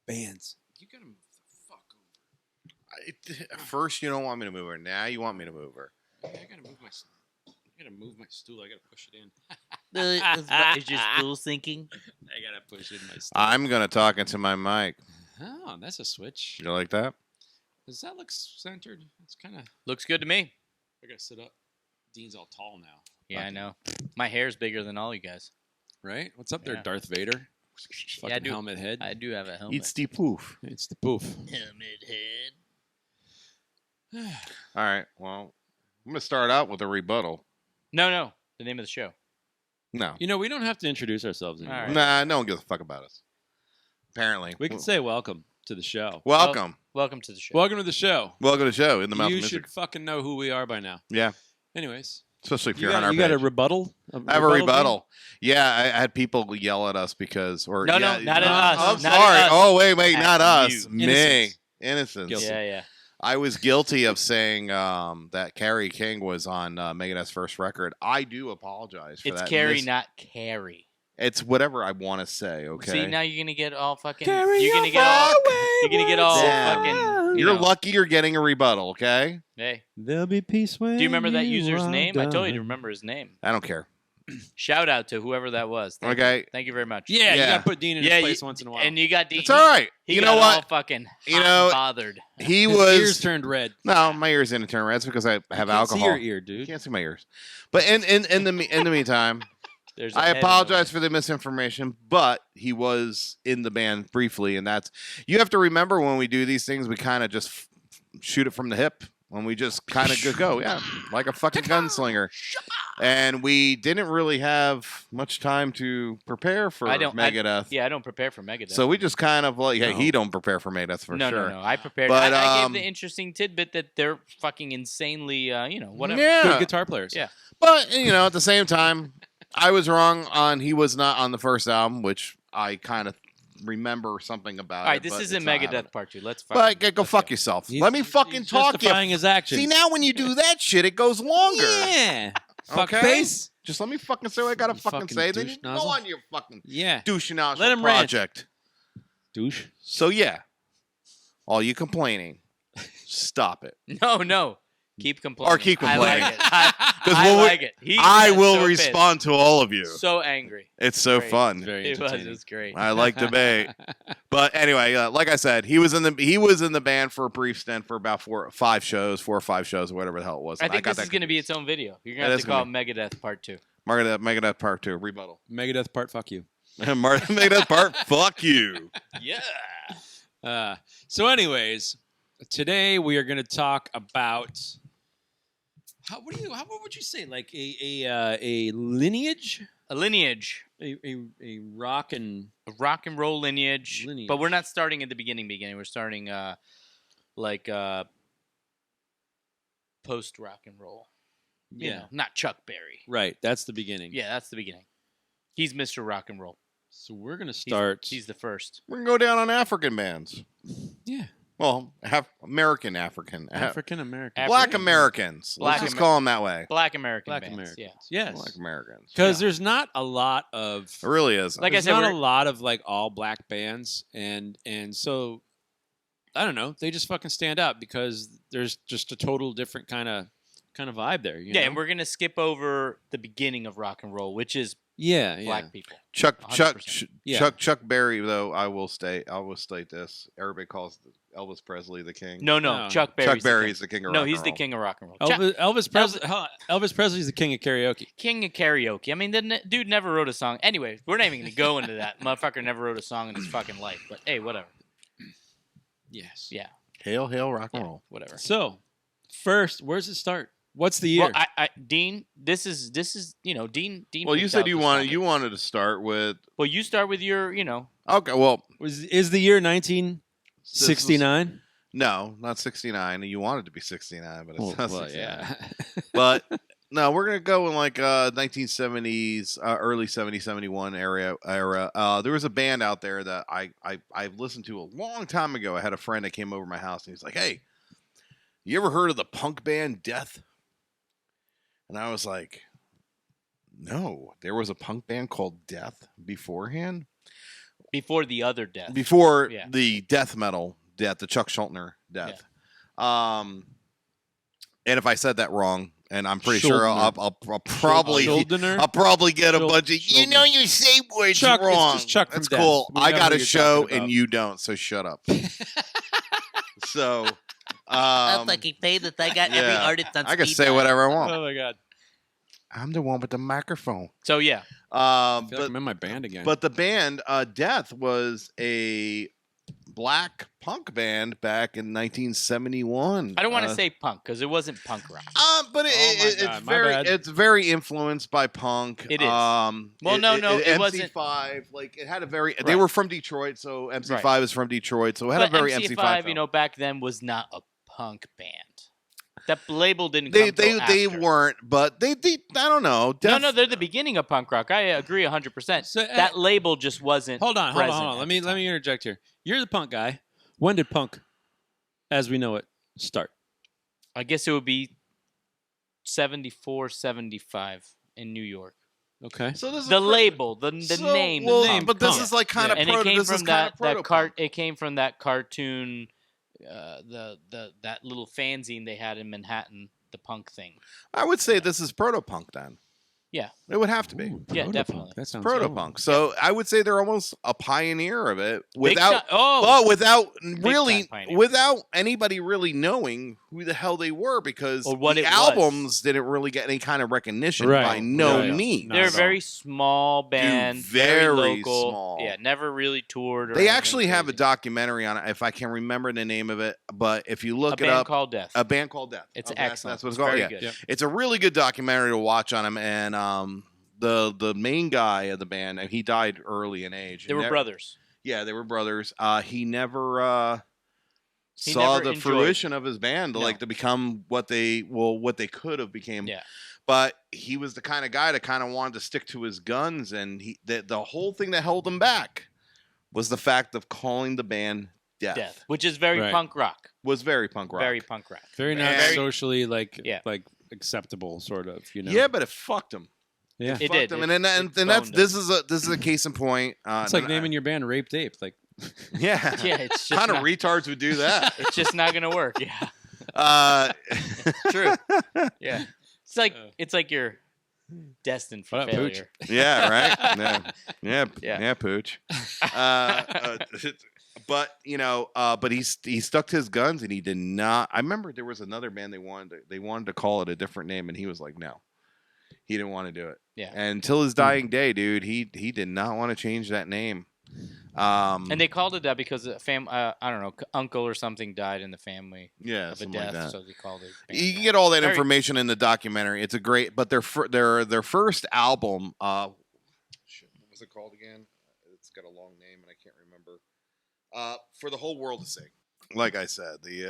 bands. You gotta move the fuck over. First, you don't want me to move her. Now you want me to move her. I gotta move my. I gotta move my stool. I gotta push it in. Is your stool sinking? I gotta push in my stool. I'm gonna talk into my mic. Oh, that's a switch. You like that? Does that look centered? It's kind of. Looks good to me. I gotta sit up. Dean's all tall now. Yeah, I know. My hair's bigger than all you guys. Right? What's up there, Yeah. Darth Vader? Fucking Yeah, I do. helmet head. I do have a helmet. It's the poof. It's the poof. helmet head. All right. Well, I'm gonna start out with a rebuttal. No. The name of the show. No. You know, we don't have to introduce ourselves anymore. All right. Nah, no one gives a fuck about us. Apparently. We can say welcome to the show. welcome. Welcome to the show. Welcome to the show. Welcome to the show in the mouth You of should music. fucking know who we are by now. Yeah. Anyways, Especially if you you're on our got a page. rebuttal? I have a rebuttal. Yeah, I had people yell at us because, or No, yeah, not at us. I'm Not sorry. at us. Oh wait, At not us. you. Me, Innocence. innocence. Guilty. Yeah. I was guilty of saying that Carrie King was on Megadeth's first record. I do apologize for It's that. Carrie, not Carrie. It's whatever I want to say. Okay. See, now you're gonna get all fucking. Carry You're gonna on get all. my You're gonna get all Damn. fucking. You're know. lucky you're getting a rebuttal. Okay. Hey, There'll be peace when do you remember that user's are name? I told you to done. remember his name. I don't care. Shout out to whoever that was. Thank Okay. You. Thank you very much. Yeah, you Yeah. gotta put Dean in Yeah, his place you- once in a while. And you got It's all right. He You got know all what? fucking You hot know- and bothered. He His was. ears turned red. No, my ears didn't turn red. It's because I have You can't alcohol. See your ear, You dude. can't see my ears. But in the meantime, There's a I head in the apologize way. for the misinformation, but he was in the band briefly, and that's you have to remember when we do these things, we kind of just shoot it from the hip. When we just kind of go, yeah, like a fucking gunslinger. And we didn't really have much time to prepare for Megadeth. Yeah, I don't prepare for Megadeth. So we just kind of like, yeah, No. he don't prepare for Megadeth for no, sure. no. I prepared. But, I gave the interesting tidbit that they're fucking insanely, whatever. Yeah. Good guitar players. Yeah. But, at the same time, I was wrong on he was not on the first album, which I kind of remember something about. All right, it, this but isn't it's not Megadeth happening. part 2. Let's But fucking go let's fuck go. yourself. He's- Let me fucking he's talk. justifying his actions. See, now when you do that shit, it goes longer. Yeah. Fuck Okay? face. Just let me fucking say what I gotta You fucking fucking say. Then douche you go nozzle. on your fucking Yeah. douche nozzle Let him rant. project. Douche. So yeah, all you complaining, stop it. No. Keep complaining. Or keep I complaining. like it. I, 'Cause I when we- like it. He I got will so pissed. respond to all of you. So angry. It's so Great. fun. Very It was. entertaining. It was great. I like debate. But anyway, like I said, he was in the band for a brief stint for about 4 or 5 shows, or whatever the hell it was. I And think got this is that going to be confused. its own video. You're It going to have is to call gonna it Megadeth Part 2. Megadeth Part 2 rebuttal. Megadeth part. Fuck you. Megadeth Part. Fuck you. Yeah. So, anyways, today we are going to talk about how what would you say, like a lineage, A lineage. a rock and A rock and roll lineage. Lineage. But we're not starting at the beginning. We're starting post rock and roll. You know, not Chuck Berry. right. That's the beginning. Yeah, that's the beginning. He's Mr. Rock and Roll. So we're gonna He's- start. He's the first. We're gonna go down on African bands. yeah, Well, American. African American. Black African- Americans. Black Let's just Amer- call them that way. Black American Black bands. Americans. Yeah. Yes. Black Americans. Because there's not a lot of It really is. Like I there's said, not a we're- lot of like all black bands, and so I don't know. They just fucking stand out because there's just a total different kind of vibe there. You Yeah, know? and we're gonna skip over the beginning of rock and roll, which is yeah. black people. Chuck 100%. Yeah. Berry, though, I will state this. Everybody calls Elvis Presley the king. No, No. Chuck Berry's Chuck Berry's the king of rock No, and he's the roll. king of rock and roll. Elvis Presley's the king of karaoke. King of karaoke. I mean, the dude never wrote a song. Anyway, we're not even gonna go into that. Motherfucker never wrote a song in his fucking life. But hey, whatever. Yes. Yeah, Hail, hail, rock and roll. whatever. So first, where's it start? What's the year? Well, Dean, this is Dean. Well, you picked said out you this wanted topic. to start with. Well, you start with your. Okay, well, is the year 1969? no, not 69. You wanted to be 69, but it's not 69. yeah. But no, we're gonna go in like 1970s, early 70, 71 era. There was a band out there that I listened to a long time ago. I had a friend that came over to my house and he's like, "Hey, you ever heard of the punk band Death?" And I was like, "No, there was a punk band called Death beforehand." Before the other death. before Yeah. the death metal death, the Chuck Schuldiner death. And if I said that wrong, and I'm pretty sure I'll probably Schuldiner? I'll probably get a Schul- bunch of Schuldiner. you say words Chuck, it's wrong. just Chuck from That's Death. cool. We I know got who a you're show talking about. and you don't, so shut up. So he paid that I got every artist on I can say whatever I want. Oh my god! I'm the one with the microphone. So yeah, I feel like But I'm in my band again. but the band Death was a black punk band back in 1971. I don't want to say punk because it wasn't punk rock. But Oh my it's God, my bad. it's very influenced by punk. It is. Well, it wasn't. MC5, like it had a very. They Right. were from Detroit, so MC5 Right. is from Detroit, so it had But a very MC5, MC5. you know, back then was not a punk band. That label didn't they come till they after. weren't, but they I don't know. No, they're the beginning of punk rock. I agree 100%. So, That label just wasn't. hold on. present Let at me the let time. me interject here. You're the punk guy. When did punk, as we know it, start? I guess it would be 74, 75 in New York. Okay. So this is The label, the name, Well, the name. but this punk. is like kind of and it came this is from kind that of proto-punk. It came from that cartoon, that little fanzine they had in Manhattan, the punk thing. I would say this is proto-punk then. Yeah. It would have to be. Ooh, Yeah, proto-punk. definitely. That sounds Proto-punk. So I would say they're almost a pioneer of it Big without time- oh, but without time really pioneer. without anybody really knowing who the hell they were because Or what the it was. albums didn't really get any kind of recognition Right, by no right. means. No, they're a so- very small band, very very local. small. Yeah, never really toured. Or They anything actually have a crazy. documentary on it if I can remember the name of it, but if you a look it band up, called Death. a band called Death. It's Okay, excellent. That's what it's It's called. very Yeah. good. Yep. It's a really good documentary to watch on him, and the main guy of the band, and he died early in age. They were brothers. Yeah, they were brothers. He never He saw never the enjoyed- fruition of his band No. like to become what they could have became. Yeah. But he was the kind of guy that kind of wanted to stick to his guns, and the whole thing that held him back was the fact of calling the band Death. Which is very Right. punk rock. Was very punk rock. Very punk rock. very not And- socially Yeah. like acceptable, sort of. You know. Yeah, but it fucked him. Yeah. It Fucked did. him. It- And it that's boned this is a case in point. It's like naming your band Rape Ape. Like, yeah. Yeah, it's just kind of not, retards would do that. it's just not gonna work. Yeah, uh, true. Yeah, Uh. it's like you're destined for What up, Pooch? failure. yeah, right. Yeah, Yeah. yeah, Pooch. But but he stuck to his guns and he did not. I remember there was another band they wanted to call it a different name and he was like, no, he didn't want to do it. Yeah. And until his dying day, dude, he did not want to change that name. And they called it that because a I don't know, uncle or something died in the family yeah, of a something death, like that. so they called it. You can get all that Very- information in the documentary. It's a great, but their first album, shit, what was it called again? It's got a long name and I can't remember. For the whole world to sing. Like I said, the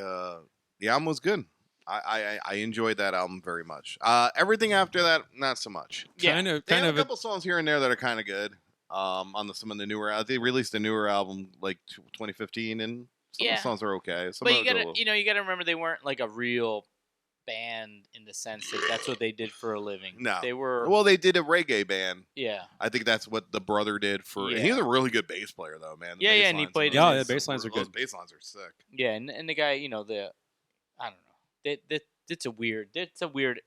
album was good. I enjoyed that album very much. Everything after that, not so much. Yeah. They have a couple songs here and there that are kind of good. On some of the newer, they released a newer album like 2015, and some of Yeah. the songs are okay. Some But of you them gotta, go a little- you gotta remember they weren't like a real band in the sense that that's what they did for a living. No. They were. Well, they did a reggae band. Yeah. I think that's what the brother did for. And he Yeah. was a really good bass player, though, man. The Yeah, bass yeah, and he lines played on Yeah, those- yeah, bass lines are those good. bass lines are sick. Yeah, and the guy, I don't know. It's a weird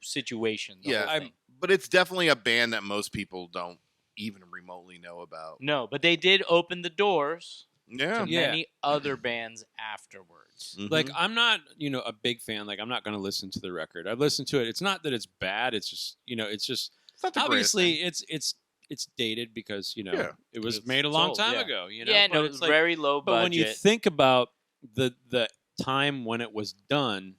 situation. The Yeah, whole thing. but it's definitely a band that most people don't even remotely know about. No, but they did open the doors Yeah, to Yeah. many other bands afterwards. Mhm. like I'm not, a big fan. Like I'm not going to listen to the record. I've listened to it. It's not that it's bad. It's just, it's just It's not the greatest obviously thing. it's dated because Yeah. it was It's made a long old, time yeah. ago. Yeah, but no, it's it's like, very low but budget. when you think about the time when it was done,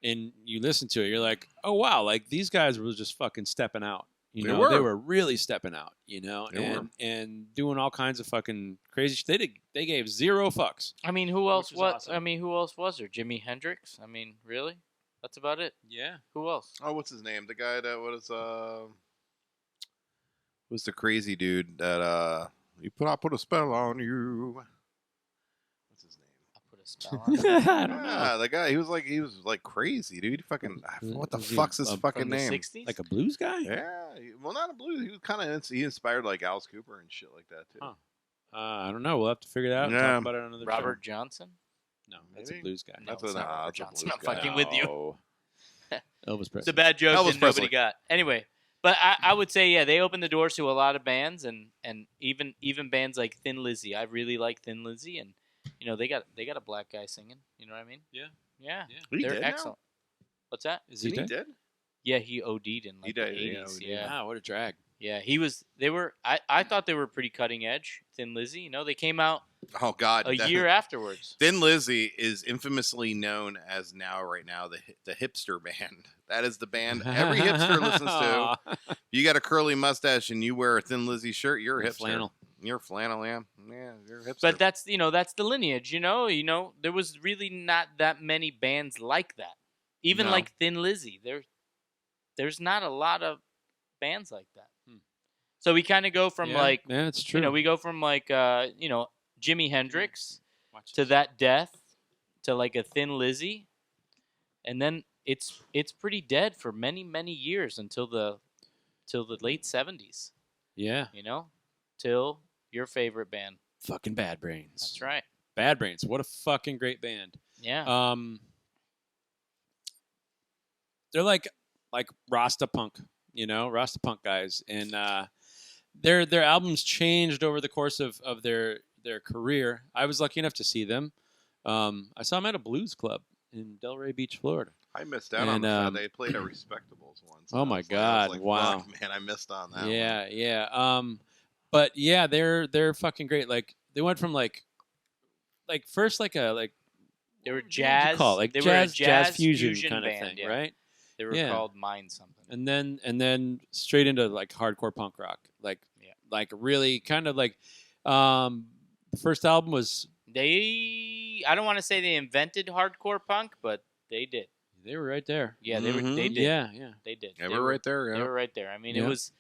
and you listen to it, you're like, oh wow, like these guys were just fucking stepping out. They They were. were really stepping out. They and were. and doing all kinds of fucking crazy shit. They gave zero fucks. I mean, who else? was What? awesome. I mean, who else was there? Jimi Hendrix. I mean, really? That's about it. Yeah. Who else? Oh, what's his name? The guy that was who's the crazy dude that I put a spell on you. What's his name? I put a spell on it? I don't know. Yeah, the guy, he was like crazy, dude. Fucking, what the Was he fuck's his fucking From the name? 60s? Like a blues guy? Yeah, well, not a blues. He was kind of he inspired like Alice Cooper and shit like that too. Huh. I don't know. We'll have to figure that out and Yeah. talk about it on another Robert Johnson? show. No, that's Maybe? a blues guy. No, That's it's a- not Robert that's a Johnson. blues I'm guy. fucking with you. No. Elvis It's Presley. a bad joke Elvis that Presley. nobody got. Anyway, but I would say, yeah, they opened the doors to a lot of bands, and even bands like Thin Lizzy. I really like Thin Lizzy, and they got a black guy singing. You know what I mean? Yeah. Yeah. He They're dead now? excellent. What's that? Is he Isn't he dead? dead? Yeah, he OD'd in He like died, the yeah, 80s. OD'd. Yeah. Wow, what a drag. Yeah, he was. They were. I thought they were pretty cutting edge. Thin Lizzy. They came out Oh God, a year afterwards. Thin Lizzy is infamously known as right now the hipster band. That is the band every hipster listens to. You got a curly mustache and you wear a Thin Lizzy shirt, you're a hipster. Flannel. You're flannel, yeah. Yeah, you're a hipster. But that's that's the lineage. There was really not that many bands like that. Even No. like Thin Lizzy, there's not a lot of bands like that. So we kind of go from yeah, it's true. we go from like Jimi Hendrix Watch to this. that Death to like a Thin Lizzy, and then it's pretty dead for many years until the late 70s. Yeah, Till your favorite band. fucking Bad Brains. That's right. Bad Brains. What a fucking great band. Yeah. They're like Rasta punk, Rasta punk guys, and their albums changed over the course of their career. I was lucky enough to see them. I saw them at a blues club in Delray Beach, Florida. I missed out on And, the fact they played at Respectables once. Oh and I my was God, like, wow. fuck, man, I missed on that. Yeah, yeah. But yeah, they're fucking great. Like they went from like first like they were what would you jazz. call it? Like they were a jazz fusion kind of band, thing, yeah. right? They were Yeah. called Mind something. And then straight into like hardcore punk rock, like really kind of like the first album was I don't want to say they invented hardcore punk, but they did. they were right there. Yeah, Mhm. they did. Yeah. They did. Yeah, They we're were right there. They Yeah. were right there. I mean, Yeah. it was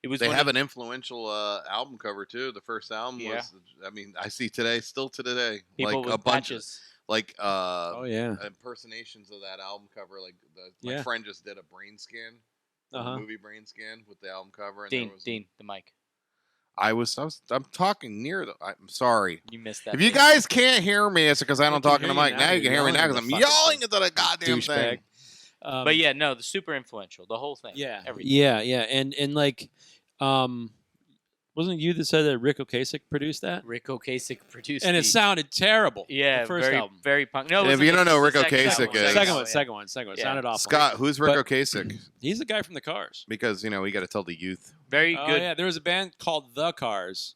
They one have of- an influential album cover too. The first album Yeah. was, I mean, I see still to today, people like with a bunch patches. like Oh yeah. impersonations of that album cover. Like my Yeah. friend just did a brain scan, Uh-huh. movie brain scan with the album cover. And there was, Dean, the mic. I'm talking near the. I'm sorry. You missed that. If you bit. guys can't hear me, it's because I I don't can talk in the hear you mic. now. Now you can You're hear me now yelling because at I'm the fucking yelling into the goddamn Douchebag. thing. But yeah, no, the super influential, the whole thing. Yeah. everything. Yeah. And like, wasn't it you that said that Rick Ocasek produced that? Rick Ocasek produced. And it the- sounded terrible. yeah, the first very album. very punk. No, it If wasn't you the- don't know the Rick second Ocasek album. is- Second one. Yeah. It Yeah. sounded awful. Scott, who's Rick But- Ocasek? He's the guy from the Cars. Because we got to tell the youth Very Oh good. yeah, there was a band called The Cars.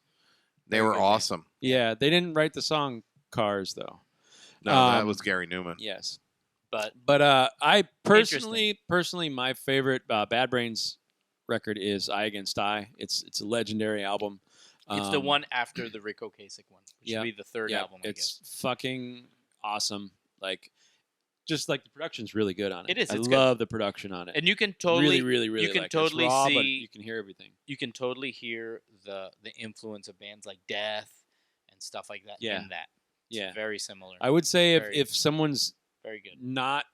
they Very were good band. awesome. Yeah, they didn't write the song Cars though. No, that Um, was Gary Newman. Yes. But But I personally, my favorite Bad Brains record is Eye Against Eye. It's a legendary album. it's the one after the Rick Ocasek one, which yeah, would be the third Yeah, album. I guess. it's fucking awesome. Like, just like the production's really good on it. It is, I it's good. love the production on it. And you can totally, really you can like it. It's totally raw, but see, you can hear everything. you can totally hear the influence of bands like Death and stuff like that Yeah. in that. It's Yeah. very similar. I would say Very- if someone's Very good. not,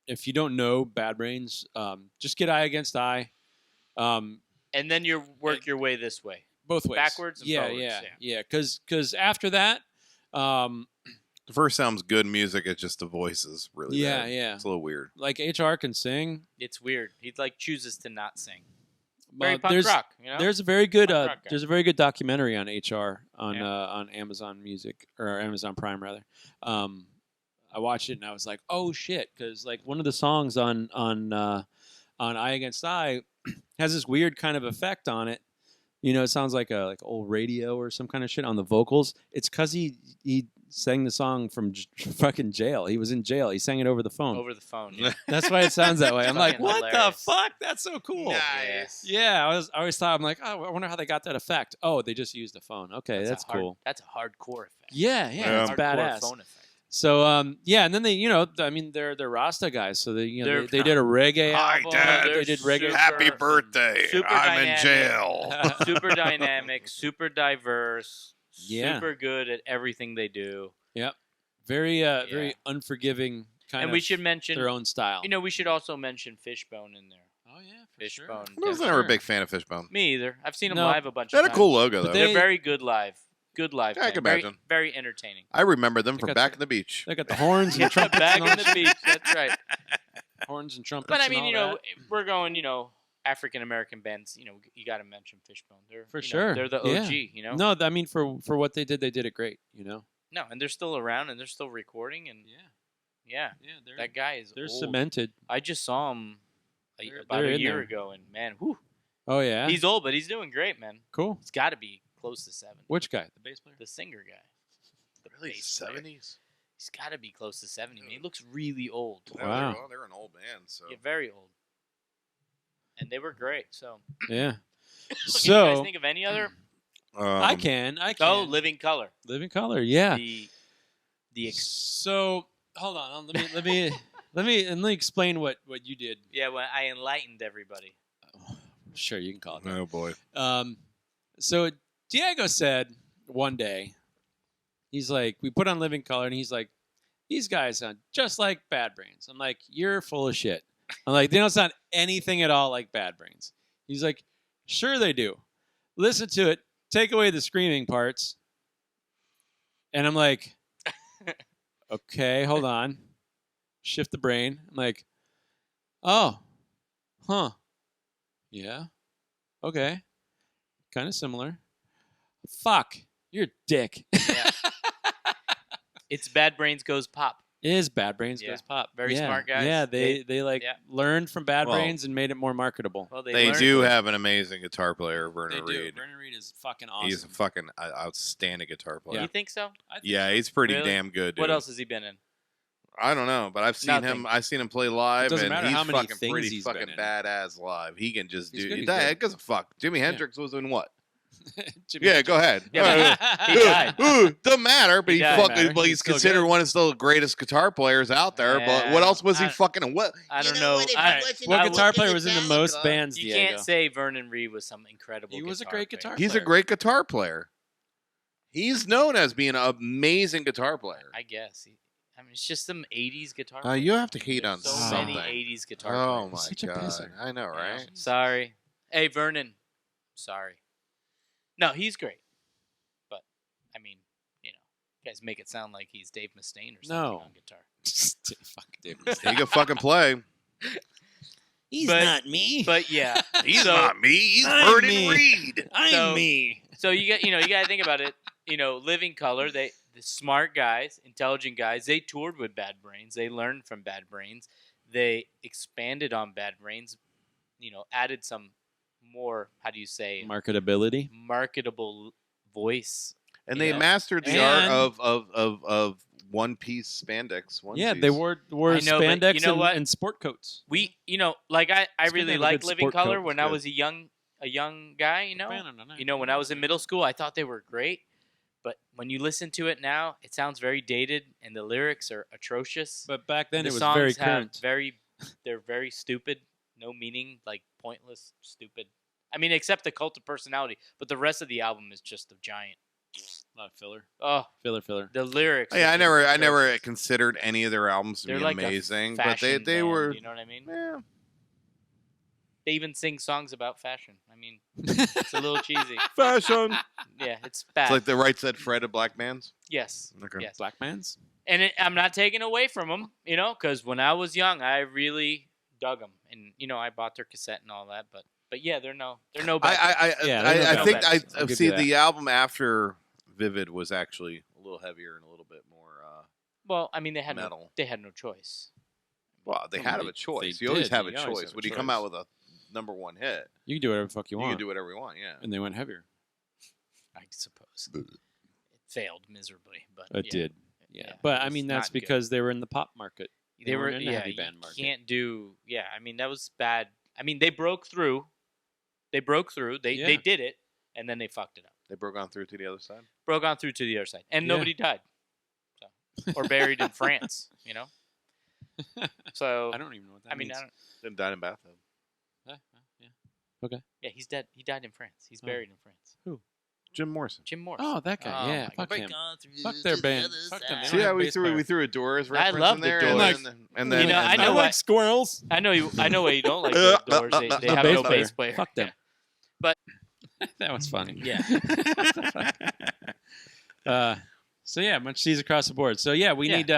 if you don't know Bad Brains, just get Eye Against Eye. And then you work your way this way. Both ways, Backwards and yeah, forwards, yeah. Because after that, The first sounds good music. It's just the voices really. yeah, bad. yeah. It's a little weird. Like HR can sing. It's weird. He chooses to not sing. Well, Very punk there's rock. there's a very good Punk rock guy. there's a very good documentary on HR Yeah. on Amazon Music or Amazon Prime rather. I watched it and I was like, oh shit, because like one of the songs on Eye Against Eye has this weird kind of effect on it. It sounds like old radio or some kind of shit on the vocals. It's because he sang the song from fucking jail. He was in jail. He sang it over the phone. over the phone. Yeah. That's why it sounds that way. I'm like, Fucking what hilarious. the fuck? That's so cool. Nice. Yeah, I always thought, I'm like, oh, I wonder how they got that effect. Oh, they just used a phone. Okay, that's a hard- cool. That's a hardcore effect. Yeah, Yeah. that's Hardcore badass. phone effect. So, yeah, and then they, they're Rasta guys, so They're- they did a reggae Hi, album. Dad. They did reggae. Super- Happy birthday! super I'm in dynamic. jail. Super dynamic, super diverse, Yeah. super good at everything they do. Yep. very unforgiving kind And of we should mention, their own style. we should also mention Fishbone in there. Oh yeah, for Fishbone. I was Yeah, never a sure. big fan of Fishbone. Me either. I've seen them No, live a bunch They had of a times. cool logo But though. they- They're very good live. Good live. Yeah, I band. can Very, imagine. very entertaining. I remember them They from got back the- in the beach. They got the horns and trumpets. Back and all in the that beach. That's right. shit. Horns and trumpets. But I and mean, all that. we're going, African American bands. You got to mention Fishbone. They're For you know, sure. they're the Yeah. OG. No, I mean for what they did it great. No, and they're still around and they're still recording and yeah, Yeah, that guy is they're old. cemented. I just saw him about they're a in year there. ago, and man, whew, Oh yeah, he's old, but he's doing great, man. cool. He's got to be close to 70. Which guy? The bass player. The singer guy. The Really, bass player. 70s? He's got to be close to 70. Man. He looks really old. Wow. They're an old band. So Yeah, very old. And they were great. So, Yeah. can you guys So think of any other? I can. Oh, Living Color. Living Color. Yeah. The So hold on. Let me explain what you did. yeah, when I enlightened everybody. Sure, you can call it that. Oh boy. So Diego said one day, he's like, we put on Living Color, and he's like, these guys sound just like Bad Brains. I'm like, you're full of shit. I'm like, they don't sound anything at all like Bad Brains. He's like, sure they do. Listen to it. Take away the screaming parts. And I'm like, okay, hold on. Shift the brain. I'm like, oh, huh. Yeah. Okay. Kind of similar. Fuck. You're a dick. Yeah. It's Bad Brains Goes Pop. It is Bad Brains Yeah. Goes Pop. Very Yeah. smart guys. Yeah, they like yeah. learned from Bad Well, Brains and made it more marketable. Well, They learned- do have an amazing guitar player, They Vernon do. Reed. Vernon Reed is fucking awesome. He's a fucking outstanding guitar player. You think so? I think Yeah, so. he's pretty Really? damn good. Dude. What else has he been in? I don't know, but I've seen Nothing. him. I've seen him play live, doesn't and matter he's how many fucking things pretty he's been fucking in. badass live. He can just He's do. good, he's That good. gives a fuck. Jimi Hendrix was in what? Jimmy Yeah, go ahead. Yeah, He died. Doesn't matter, but He he died. fucking. Matter. Well, He's he's still considered good. one of the greatest guitar players out there. But Yeah, what else was he I- fucking? What? I don't You know. know what, if I- you listen What to guitar Wicked player was in the most Metallica, bands, You Diego? can't say Vernon Reed was some incredible. He was a guitar great player. guitar He's a player. great guitar player. He's known as being an amazing guitar player. I guess. I mean, it's just some '80s guitar. You have to hate There's on so many something. '80s guitar Oh players. my Such a god! pisser. I know, Yeah. right? Sorry. Hey, Vernon. Sorry. No, he's great. But, I mean, you guys make it sound like he's Dave Mustaine or something No. on guitar. Fuck David. He can fucking play. He's But- not me. But, yeah. He's So- not me. He's I'm Vernon me. Reed. I'm so- me. So, you got to think about it. Living Color, the smart guys, intelligent guys, they toured with Bad Brains. They learned from Bad Brains. They expanded on Bad Brains, added some more, how do you say, Marketability. marketable voice. And they Yeah. mastered the And- art of one piece spandex. Yeah, onesies. they wore I know, but spandex you know and, what? and sport coats. We, like I It's good to really have a liked good Living sport coat. Color when It's I good. was a young guy. When I was in middle school, I thought they were great. But when you listen to it now, it sounds very dated, and the lyrics are atrocious. But back then the it was songs very have current. they're very stupid, no meaning, like pointless, stupid. I mean, except the Cult of Personality, but the rest of the album is just a giant. A lot of filler. Oh, Filler. the lyrics. Yeah, are I just never atrocious. considered any of their albums to They're be like amazing, a but they fashion they band, were. You know what I mean? Yeah. They even sing songs about fashion. I mean, it's a little cheesy. Fashion. Yeah, it's bad. It's like the Right Said Fred of Black Bands. yes, Okay. yes. Black man's. And I'm not taking away from them, because when I was young, I really dug them, and I bought their cassette and all that. But yeah, they're no bad. Yeah, I they're no think bad. I'll give see you that. the album after Vivid was actually a little heavier and a little bit more Well, I mean, they had metal. no choice. Well, they Well, had they- a choice. they You always did. have a You always choice. have a When you come choice. out with a number one hit, You can do whatever the fuck you you want. can do whatever you want. Yeah. And they went heavier. I suppose it failed miserably, but It yeah. did. Yeah. Yeah, But I it's mean, that's not good. because they were in the pop market. They were weren't in the heavy you band market. can't do. Yeah, I mean that was bad. I mean they broke through. They Yeah. did it, and then they fucked it up. They broke on through to the other side. Broke on through to the other side, and Yeah. nobody died, or buried in France. So I don't even know what that I mean, means. I don't, Then died in bathtub. Yeah. yeah, he's dead. He died in France. He's Oh. buried in France. Who? Jim Morrison. Jim Morris. Oh, that guy. Oh yeah, my fuck God. him. Fuck their band. Fuck them. They See don't have how a we bass threw player. a Doors I reference love in the there, Doors. and then You know, I and know then- what- like squirrels. I know why you don't like the Doors. They No have bass no player. bass player. Fuck them. Yeah. But That was funny. yeah, So yeah, much C's across the board. So yeah, we Yeah. need.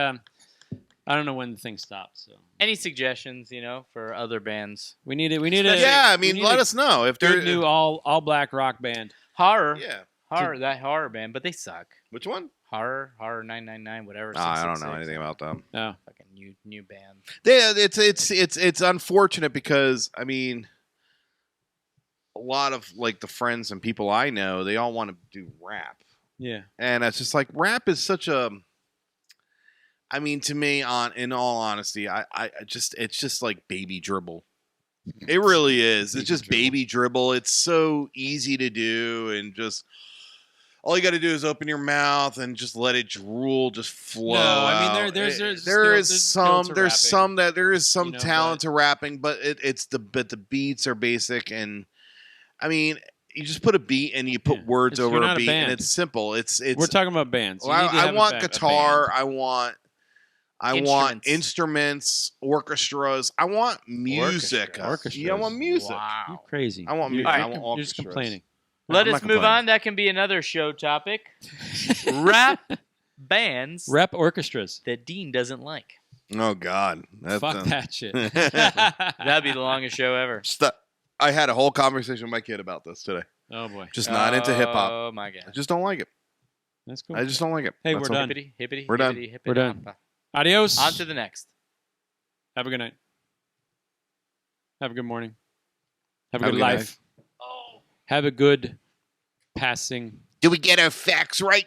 I don't know when the thing stops. So any suggestions, for other bands? we need it. We need a. yeah, I we mean, need let a us know if good they're new all black rock band. Horror, Yeah, that horror band, but they suck. which one? Horror 999, whatever. I don't know 666. anything about them. No. Fucking new band. Yeah, it's unfortunate because I mean, a lot of like the friends and people I know, they all want to do rap, Yeah. and it's just like rap is such a. I mean, to me, in all honesty, it's just like baby dribble. It really is. It's just baby dribble. It's so easy to do, and just all you got to do is open your mouth and just let it drool, just flow. No, I mean, out. there's there skill- is there's skill to some rapping, there is some you know, talent but- to rapping, but the beats are basic, and I mean, you just put a beat and you put Yeah, words 'cause over you're a not a beat, and band. it's simple. It's We're talking about bands. You well, need to I have want a guitar. band. I want instruments, orchestras. I want music. Orchestras. Yeah, I want music. You're Wow. crazy. I want You're, music. you're, I want you're just orchestras. complaining. Let I'm us not move complaining. on. That can be another show topic. Rap bands Rep orchestras. that Dean doesn't like. Oh God, Fuck that shit. That'd be the longest show ever. I had a whole conversation with my kid about this today. Oh boy. Just not into hip hop. Oh my I god. just don't like it. That's cool. I just don't like it. Hey, That's we're all. done. Hippity, hippity, We're done. hippity, hippity, We're done. hoppa. Adios. On to the next. Have a good night. Have a good morning. Have a Have good a good life. Have a good passing. Do we get our facts right?